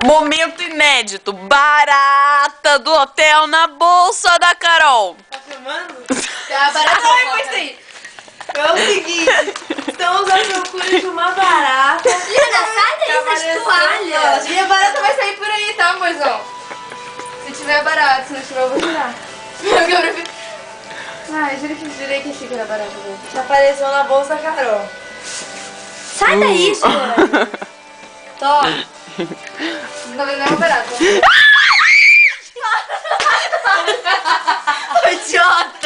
Momento inédito. Barata do hotel na bolsa da Carol. Tá filmando? A barata vai pôr isso aí. É o seguinte, estamos à procura de uma barata. Lina, sai daí dessas toalhas. E a barata vai sair por aí, tá, amorzão? Se tiver barata, se não tiver eu vou tirar. Ai, jurei que achei que era barata. Já apareceu na bolsa da Carol. Sai daí, senhora. Toma. Não é uma barata. Idiota.